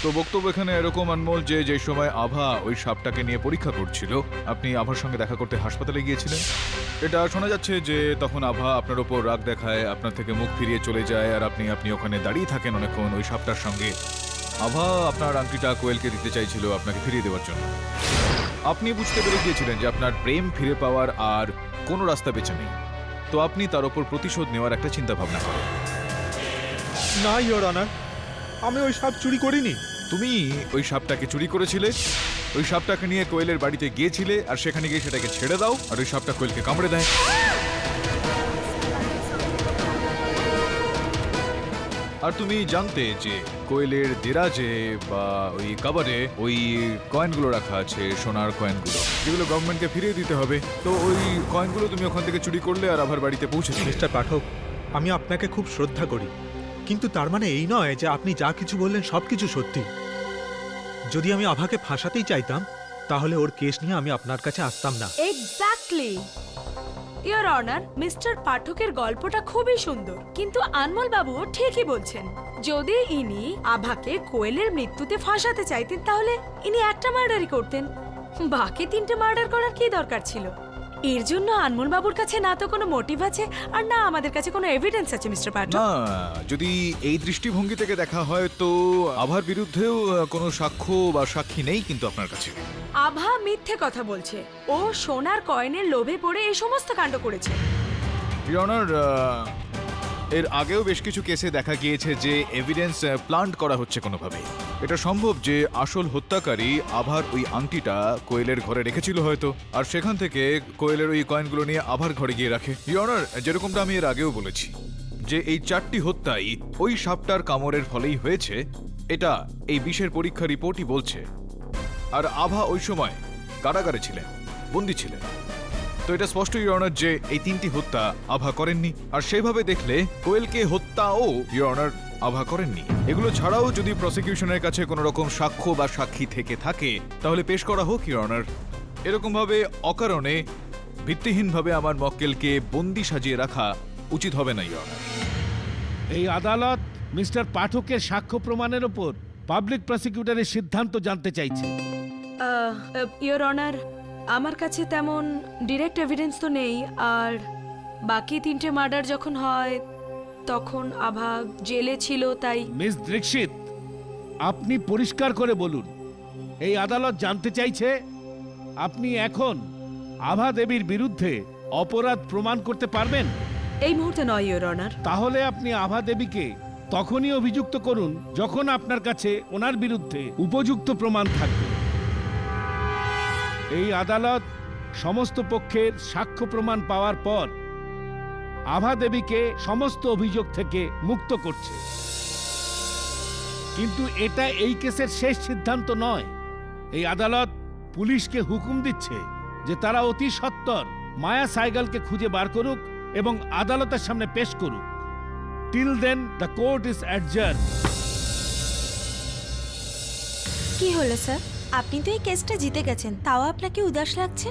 তো বক্তব্য এখানে এরকম অনমোল, যে সময় আভা ওই সাপটাকে নিয়ে পরীক্ষা করছিল আপনি আভার সঙ্গে দেখা করতে হাসপাতালে গিয়েছিলেন। এটা শোনা যাচ্ছে যে তখন আভা আপনার ওপর রাগ দেখায়, আপনার থেকে মুখ ফিরিয়ে চলে যায়, আর আপনি ওখানে দাঁড়িয়ে থাকেন অনেকক্ষণ ওই সাপটার সঙ্গে। আভা আপনার আংটিটা কোয়েলকে দিতে চাইছিল আপনাকে ফিরিয়ে দেওয়ার জন্য। আপনি বুঝতে পেরে গিয়েছিলেন যে আপনার প্রেম ফিরে পাওয়ার আর কোনো রাস্তা বেঁচে নেই, তো আপনি তার ওপর প্রতিশোধ নেওয়ার একটা চিন্তা ভাবনা করেন। না ইওর অনার, আমি ওই সাপ চুরি করিনি। তুমি ওই সাপটাকে চুরি করেছিলে, ওই সাপটাকে নিয়ে কোয়েলের বাড়িতে গিয়েছিলে, আর সেখানে গিয়ে সেটাকে ছেড়ে দাও, আর ওই সাপটা কোয়েলকে কামড়ে দেয়। আর তুমি জানতে যে কোয়েলের দেরাজে বা ওই কাবারে ওই কয়েনগুলো রাখা আছে, সোনার কয়েনগুলো, যেগুলো গভর্নমেন্টকে ফিরিয়ে দিতে হবে। তো ওই কয়েনগুলো তুমি ওখান থেকে চুরি করলে আর আবার বাড়িতে পৌঁছেছিলে। মিস্টার পাঠক, আমি আপনাকে খুব শ্রদ্ধা করি, কিন্তু তার মানে এই নয় যে আপনি যা কিছু বললেন সব কিছু সত্যি। যদি আমি আভাকে ফাঁসাতেই চাইতাম তাহলে ওর কেস নিয়ে আমি আপনার কাছে আসতাম না। এক্স্যাক্টলি ইওর অনার, মিস্টার পাঠকের গল্পটা খুবই সুন্দর, কিন্তু আনমোল বাবুও ঠিকই বলছেন। যদি ইনি আভাকে কোয়েলের মৃত্যুতে ফাঁসাতে চাইতেন তাহলে ইনি একটা মার্ডারই করতেন, বাকি 3টে মার্ডার করার কি দরকার ছিল? এর জন্য আনমোল বাবুর কাছে না তো কোনো মোটিভ আছে আর না আমাদের কাছে কোনো এভিডেন্স আছে মিস্টার পাঠক। না, যদি এই দৃষ্টিভঙ্গি থেকে দেখা হয় তো আভার বিরুদ্ধেও কোনো সাক্ষ্য বা সাক্ষী নেই কিন্তু আপনার কাছে। আভা মিথ্যে কথা বলছে, ও সোনার কয়েনের লোভে পড়ে এই সমস্ত কাণ্ড করেছে। ইওর অনার, এর আগেও বেশ কিছু কেসে দেখা গিয়েছে যে এভিডেন্স প্লান্ট করা হচ্ছে কোনোভাবে। এটা সম্ভব যে আসল হত্যাকারী আভার ওই আংটিটা কোয়েলের ঘরে রেখেছিল হয়তো, আর সেখান থেকে কোয়েলের ওই কয়েনগুলো নিয়ে আভার ঘরে গিয়ে রাখে। ইওর অনার, যেরকমটা আমি এর আগেও বলেছি যে এই 4টি হত্যাই ওই সাপটার কামড়ের ফলেই হয়েছে, এটা এই বিষের পরীক্ষা রিপোর্টই বলছে। আর আভা ওই সময় কারাগারে ছিলেন, বন্দী ছিলেন। তো এটা স্পষ্ট ইওর অনার যে এই 3টি হত্যা আভা করেননি, আর সেভাবে দেখলে কোয়েলকে হত্যাও ইওর অনার আভা করেননি। এগুলো ছাড়াও যদি প্রসিকিউশনের কাছে কোনো রকম সাক্ষ্য বা সাক্ষী থেকে থাকে তাহলে পেশ করা হোক ইওর অনার। এরকম ভাবে অকারণে ভিত্তিহীনভাবে আমার মক্কেলকে বন্দি সাজিয়ে রাখা উচিত হবে না ইওর অনার। এই আদালত মিস্টার পাঠকের সাক্ষ্য প্রমাণের ওপর পাবলিক প্রসিকিউটরের সিদ্ধান্ত জানতে চাইছে। ইওর অনার, আমার কাছে তেমন ডিরেক্ট এভিডেন্স তো নেই, আর বাকি 3টে মার্ডার যখন হয় তখন আভা জেলে ছিল, তাই। মিস দীক্ষিত, আপনি পরিষ্কার করে বলুন, এই আদালত জানতে চাইছে আপনি এখন আভা দেবীর বিরুদ্ধে অপরাধ প্রমাণ করতে পারবেন? এই মুহূর্তে নয় ইওর অনার। তাহলে আপনি আভা দেবীকে তখনই অভিযুক্ত করুন যখন আপনার কাছে ওনার বিরুদ্ধে উপযুক্ত প্রমাণ থাকবে। এই আদালত সমস্ত পক্ষের সাক্ষ্য প্রমাণ পাওয়ার পর আভা দেবীকে সমস্ত অভিযোগ থেকে মুক্ত করছে। কিন্তু এটা এই কেসের শেষ সিদ্ধান্ত নয়। এই আদালত পুলিশকে হুকুম দিচ্ছে যে তারা অতি সত্বর মায়া সাইগালকে খুঁজে বার করুক এবং আদালতের সামনে পেশ করুক। Till then the court is adjourn. কি হলো স্যার, আপনি তো এই কেসটা জিতে গেছেন, তাও আপনাকে উদাস লাগছে?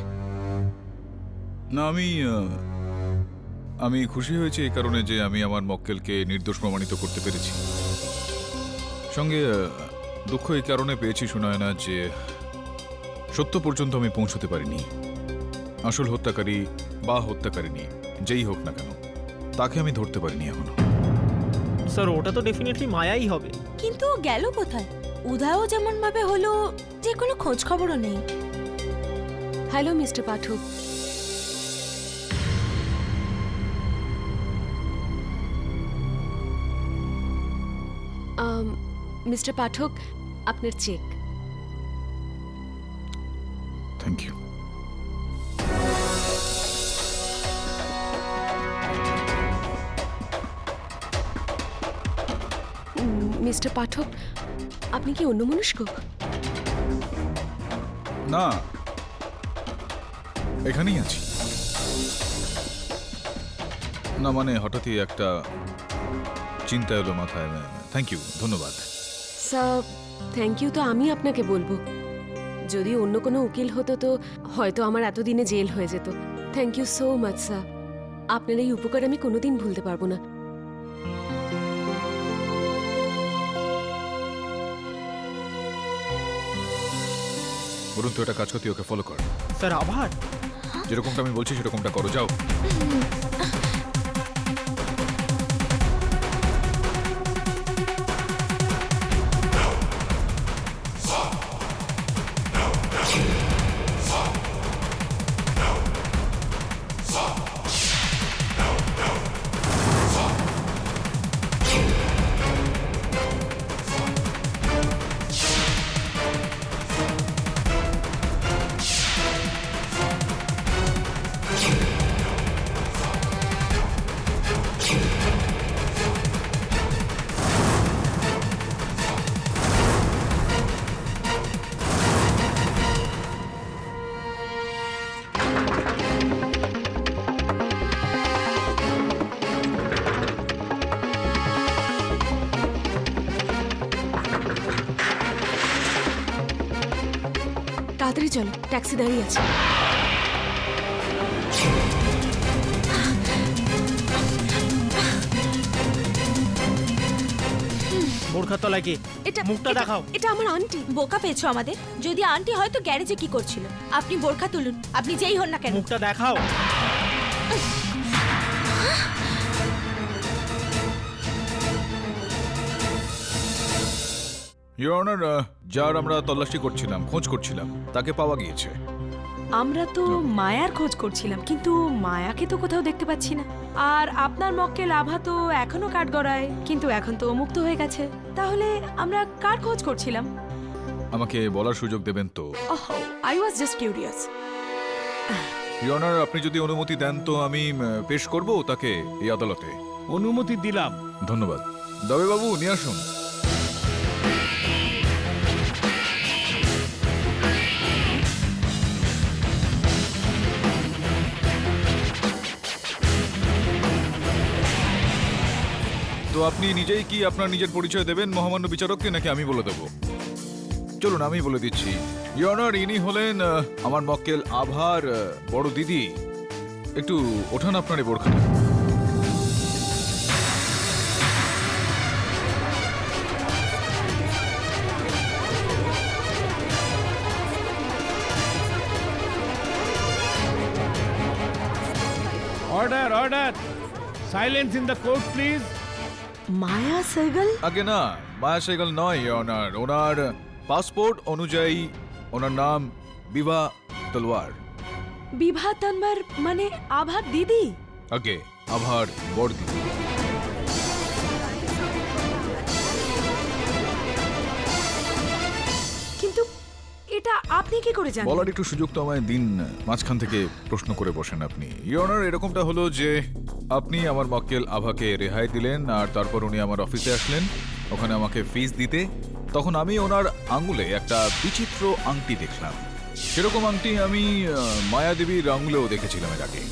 না, আমি খুশি হয়েছি এই কারণে যে আমি আমার মক্কেলকে নির্দোষ প্রমাণিত করতে পেরেছি। সঙ্গে দুঃখ এই কারণে পেয়েছি সুনয়না যে সত্য পর্যন্ত আমি পৌঁছতে পারিনি। আসল হত্যাকারী বা হত্যাকারিনী যেই হোক না কেন, তাকে আমি ধরতে পারিনি এখনো। স্যার ওটা তো ডেফিনেটলি মায়াই হবে। কিন্তু ও গেল কোথায়? উধাও যেমন ভাবে হলো যে কোনো খোঁজ খবরও নেই। Hello mister Pathak, mister Pathak, আপনার cheque. Thank you. Mister Pathak, আপনি কি অন্যমনস্ক? না, এখানেই আছি। না মানে হঠাৎই একটা চিন্তা এলো মাথায়। থ্যাংক ইউ, ধন্যবাদ। স্যার থ্যাংক ইউ তো আমি আপনাকে বলবো। যদি অন্য কোনো উকিল হতো তো হয়তো আমার এতদিনে জেল হয়ে যেত। Thank you so much sir, আপনার এই উপকার আমি কোনোদিন ভুলতে পারবো না। বলুন তো এটা কাজ করতে, ওকে ফলো কর। স্যার আবার? যেরকমটা আমি বলছি সেরকমটা করো, যাও। তাড়াতাড়ি চলো, ট্যাক্সি দাঁড়িয়ে আছে। ওর বোরখার তলায় কে? মুখটা দেখাও। এটা আমার আন্টি। বোকা পেয়েছো আমাদের? যদি আন্টি হয় তো গ্যারেজে কি করছিল? আপনি বোরখা তুলুন, আপনি যেই হন না কেন। মুখটা দেখাও। ইওর অনার, যার আমরা তল্লাশি করছিলাম, খোঁজ করছিলাম, তাকে পাওয়া গিয়েছে। আমরা তো মায়ার খোঁজ করছিলাম, কিন্তু মায়াকে তো কোথাও দেখতে পাচ্ছি না। আর আপনার মক্কেল আভা তো এখনো কাঠগড়ায়, কিন্তু এখন তো মুক্ত হয়ে গেছে। তাহলে আমরা কার খোঁজ করছিলাম? আমাকে বলার সুযোগ দেবেন তো? Oh, I was just curious. Your honour, আপনি যদি অনুমতি দেন তো আমি পেশ করব তাকে এই আদালতে। অনুমতি দিলাম। ধন্যবাদ। দবে বাবু, নিয়ে আসুন। তো আপনি নিজেই কি আপনার নিজের পরিচয় দেবেন মহামান্য বিচারককে, নাকি আমি বলে দেব? চলুন আমি বলে দিচ্ছি। ইওর অনার, ইনি হলেন আমার মক্কেল আভার বড় দিদি। একটু ওঠান আপনার এই বোরখাটা। Order, order, silence in the court please. Maya Sehgal? আগে না, মায়া সেগল নয় ইওর অনার। ওনার পাসপোর্ট অনুযায়ী ওনার নাম বিভা তলওয়ার। বিভা তনবার মানে আভার দিদি? আগে আভার বড় দিদি। কিন্তু এটা আপনি কি করে জানেন? বলার একটু সুযোগ তো আমায় দিন। মাঝখান থেকে প্রশ্ন করে বসেন আপনি। ইওর অনার, এরকমটা হলো যে আপনি আমার মক্কেল আভাকে রেহাই দিলেন, আর তারপর উনি আমার অফিসে আসলেন ওখানে আমাকে ফিস দিতে। তখন আমি ওনার আঙুলে একটা বিচিত্র আংটি দেখলাম। সেরকম আংটি আমি মায়াদেবীর আঙুলেও দেখেছিলাম এর আগে।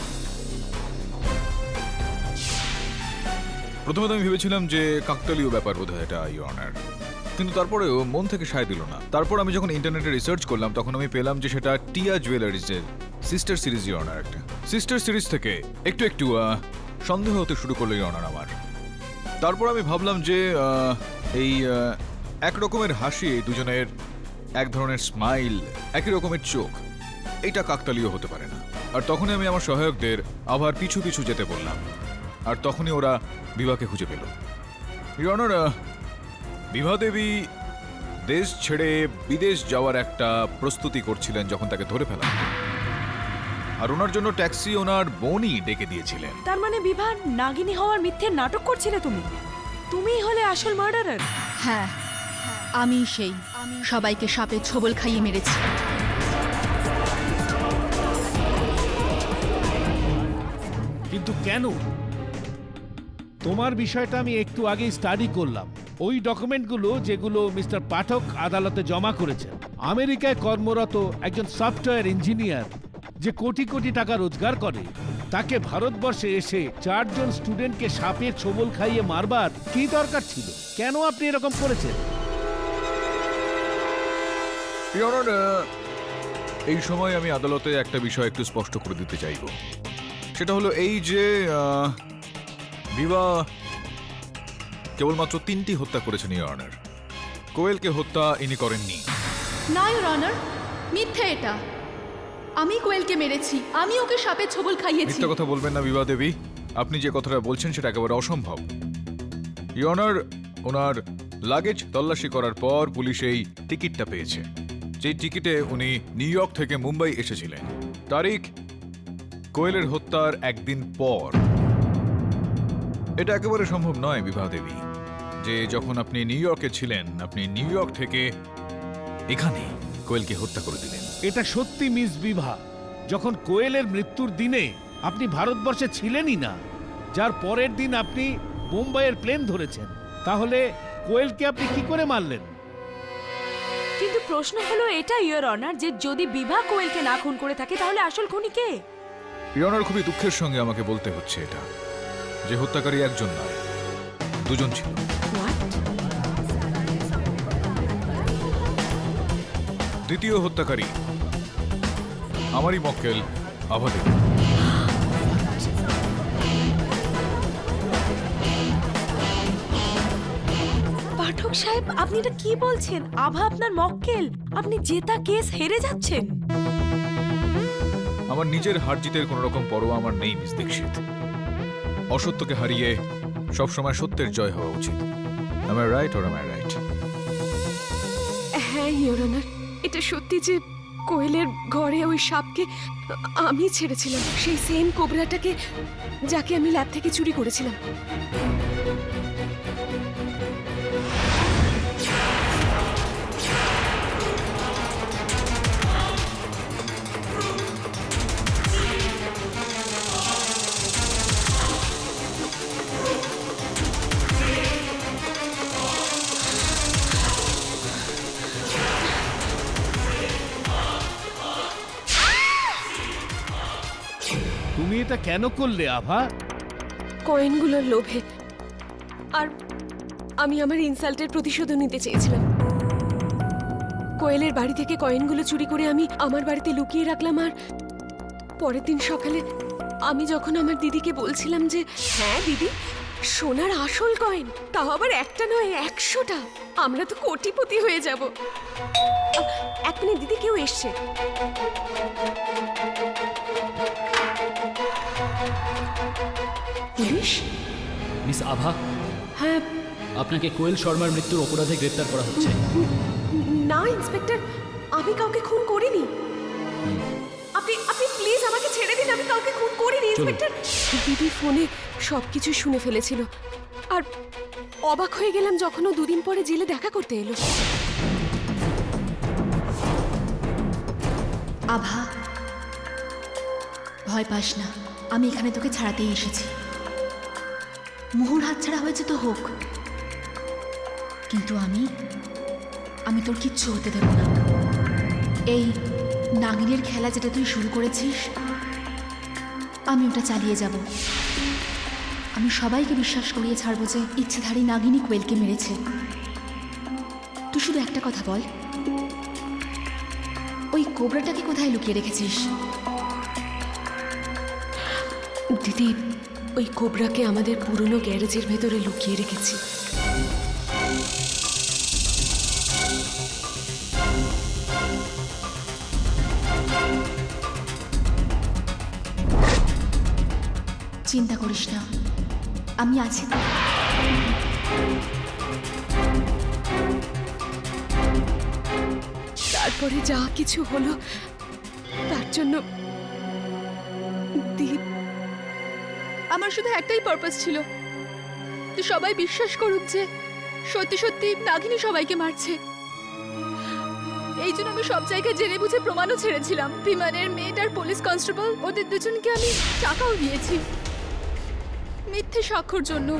প্রথমে তো আমি ভেবেছিলাম যে কাকতালীয় ব্যাপার বোধহয় এটা ইওর অনার, কিন্তু তারপরেও মন থেকে সায় দিল না। তারপর আমি যখন ইন্টারনেটে রিসার্চ করলাম তখন আমি পেলাম যে সেটা টিয়া জুয়েলারিজের সিস্টার সিরিজ ইওর অনার। একটা সিস্টার সিরিজ থেকে একটু একটু সন্দেহ হতে শুরু করলো ইওর অনার আমার। তারপর আমি ভাবলাম যে এই এক রকমের হাসি, দুজনের এক ধরনের স্মাইল, একই রকমের চোখ, এইটা কাকতালীয় হতে পারে না। আর তখনই আমি আমার সহায়কদের আবার পিছু পিছু যেতে বললাম, আর তখনই ওরা বিভাকে খুঁজে পেল। ইওর অনার, বিভা দেবী দেশ ছেড়ে বিদেশ যাওয়ার একটা প্রস্তুতি করছিলেন যখন তাকে ধরে ফেলা, আর ওনার জন্য ট্যাক্সি ওনার বোনই ডেকে দিয়েছিলেন। তার মানে বিভা নাগিনী হওয়ার মিথ্যে নাটক করছিলে তুমি? তুমিই হলে আসল মার্ডারার? হ্যাঁ, আমি সেই সবাইকে সাপে ছোবল খাইয়ে মেরেছি। কিন্তু কেন? তোমার বিষয়টা আমি একটু আগেই স্টাডি করলাম। ওই ডকুমেন্টগুলো যেগুলো মিস্টার পাঠক আদালতে জমা করেছেন, আমেরিকায় কর্মরত একজন সফটওয়্যার ইঞ্জিনিয়ার যে কোটি কোটি টাকা রোজগার করে, তাকে ভারতবর্ষে এসে 4 জন স্টুডেন্টকে সাপের ছোবল খাইয়ে মারবার কি দরকার ছিল? কেন আপনি এরকম করেছেন? ইওর অনার, এই সময় আমি আদালতে একটা বিষয় একটু স্পষ্ট করে দিতে চাইব। সেটা হলো এই যে বিভা কেবলমাত্র 3টি হত্যা করেছেন ইওর অনার। কোয়েলকে হত্যা ইনি করেননি। না ইওর অনার, মিথ্যে এটা। আমি কোয়েলকে মেরেছি, আমি ওকে সাপে ছোবল খাইয়েছি। মিথ্যা কথা বলবেন না বিভা দেবী। আপনি যে কথাটা বলছেন সেটা একেবারে অসম্ভব। ইওর অনার, ওনার লাগেজ তল্লাশি করার পর পুলিশ এই টিকিটটা পেয়েছে, যেই টিকিটে উনি নিউ ইয়র্ক থেকে মুম্বাই এসেছিলেন। তারিখ কোয়েলের হত্যার একদিন পর। এটা একেবারে সম্ভব নয় বিভা দেবী যে যখন আপনি নিউ ইয়র্কে ছিলেন আপনি নিউ ইয়র্ক থেকে এখানে কোয়েলকে হত্যা করে দিলেন। এটা সত্যি মিস বিভা। যখন কোয়েলের মৃত্যুর দিনে আপনি ভারতবর্ষে ছিলেনই না, যার পরের দিন আপনি মুম্বাইয়ের প্লেন ধরেছেন, তাহলে কোয়েলকে আপনি কি করে মারলেন? কিন্তু প্রশ্ন হলো এটা ইওর অনার, যে যদি বিভা কোয়েলকে না খুন করে থাকে তাহলে আসল খুনি কে? ইওর অনার, খুবই দুঃখের সঙ্গে আমাকে বলতে হচ্ছে এটা যে হত্যাকারী একজন নয়, 2 জন ছিল। দ্বিতীয় হত্যাকারী আমারই মক্কেল আভাদেবী। পাঠক সাহেব, আপনি এটা কি বলছেন? আভা আপনার মক্কেল, আপনি জেতা কেস হেরে যাচ্ছেন। আমার নিজের হার জিতের কোনো রকম পরোয়া আমার নেই মিস দীক্ষিত। অসত্যকে হারিয়ে সবসময় সত্যের জয় হওয়া উচিত। Am I right or am I right? হ্যাঁ ইওর অনার, এটা সত্যি যে কোয়েলের ঘরে ওই সাপকে আমি ছেড়েছিলাম, সেই সেম কোবরাটাকে যাকে আমি ল্যাব থেকে চুরি করেছিলাম। তুমি এটা কেন করলে আভা? কয়েনগুলোর লোভে, আর আমি আমার ইনসাল্টের প্রতিশোধও নিতে চেয়েছিলাম। কোয়েলের বাড়ি থেকে কয়েনগুলো চুরি করে আমি আমার বাড়িতে লুকিয়ে রাখলাম, আর পরের দিন সকালে আমি যখন আমার দিদিকে বলছিলাম যে হ্যাঁ দিদি, সোনার আসল কয়েন, তাও আবার একটা নয় 100টা, আমরা তো কোটিপতি হয়ে যাব। এক মিনিট দিদি, কেউ এসছে। পুলিশ? মিস আভা, হ্যাঁ। আপনাকে কোয়েল শর্মার মৃত্যুর অপরাধে গ্রেপ্তার করা হচ্ছে। না ইন্সপেক্টর, আমি কাউকে খুন করিনি। আপনি আপনি প্লিজ আমাকে ছেড়ে দিন, আমি কাউকে খুন করিনি ইন্সপেক্টর। দিদি ফোনে সবকিছু শুনে ফেলেছিল, আর অবাক হয়ে গেলাম যখন ও 2 দিন পরে জেলে দেখা করতে এলো। আভা, ভয় পাস না, আমি এখানে তোকে ছাড়াতেই এসেছি। মুহুর হাতছাড়া হয়েছে তো হোক, কিন্তু আমি তোর কিচ্ছু হতে দেব না। এই নাগিনের খেলা যেটা তুই শুরু করেছিস, আমি ওটা চালিয়ে যাব। আমি সবাইকে বিশ্বাস করিয়ে ছাড়বো যে ইচ্ছেধারী নাগিনী কোয়েলকে মেরেছে। তুই শুধু একটা কথা বল, ওই কোবরাটাকে কোথায় লুকিয়ে রেখেছিস? দিদি, ওই কোবরাকে আমাদের পুরনো গ্যারেজের ভেতরে লুকিয়ে রেখেছি। চিন্তা করিস না, আমি আছি তো। তারপরে যা কিছু হলো তার জন্য দীপ, আমার শুধু একটাই পারপাস ছিল, তো সবাই বিশ্বাস করুক যে সত্যি সত্যি নাগিনী সবাইকে মারছে। এই জন্য আমি সব জায়গায় জেনে বুঝে প্রমাণও ছেড়েছিলাম। বিমানের মেড আর পুলিশ কনস্টেবল, ওদের দুজনকে আমি টাকাও দিয়েছি মিথ্যে সাক্ষর জন্য,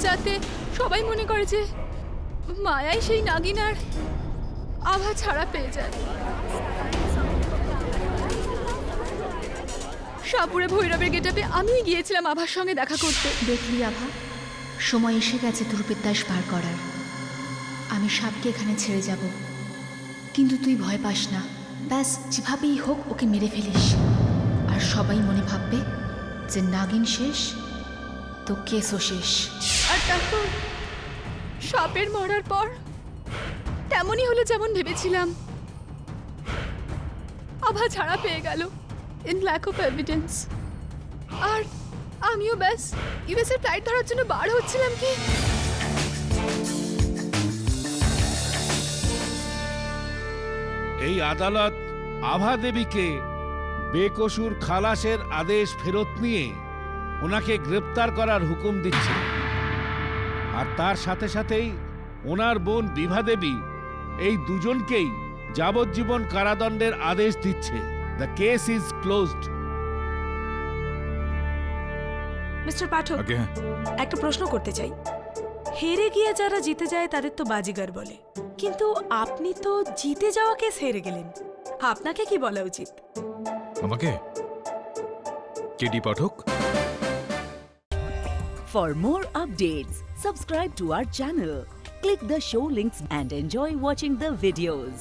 যাতে সবাই মনে করে যে মায়াই সেই নাগিন আর আভা ছাড়া পেয়ে যায়। সাপুরে ভৈরবের গেটাপে আমি গিয়েছিলাম আভার সঙ্গে দেখা করতে। দেখলি আভা, সময় এসে গেছে ধ্রুপের দাস পার করার। আমি সাপকে এখানে ছেড়ে যাব, কিন্তু তুই ভয় পাস না। ব্যাস যেভাবেই হোক ওকে মেরে ফেলিস, আর সবাই মনে ভাববে যে নাগিন শেষ, তো কেসও শেষ। আর তারপর সাপের মরার পর তেমনই হলো যেমন ভেবেছিলাম। আভা ছাড়া পেয়ে গেল ইন ল্যাক অফ এভিডেন্স, আর আমিও ব্যাস ইউএস এর ফ্লাইট ধরার জন্য বার হচ্ছিলাম কি এই আদালত আভা দেবীকে বেকসুর খালাসের আদেশ ফেরত নিয়ে ওনাকে গ্রেপ্তার করার হুকুম দিচ্ছে, আর তার সাথে সাথেই ওনার বোন বিভা দেবী, এই দুজনকেই যাবজ্জীবন কারাদণ্ডের আদেশ দিচ্ছে। The case is closed. Mister Pathak, আগে হ্যাঁ, একটা প্রশ্ন করতে চাই। হেরে গিয়ে যারা জিতে যায় তাদের তো বাজিগার বলে, কিন্তু আপনি তো জিতে যাওয়া কেস হেরে গেলেন, আপনাকে কি বলা উচিত? আমাকে KD Pathak. For more updates, subscribe to our channel, click the show links and enjoy watching the videos.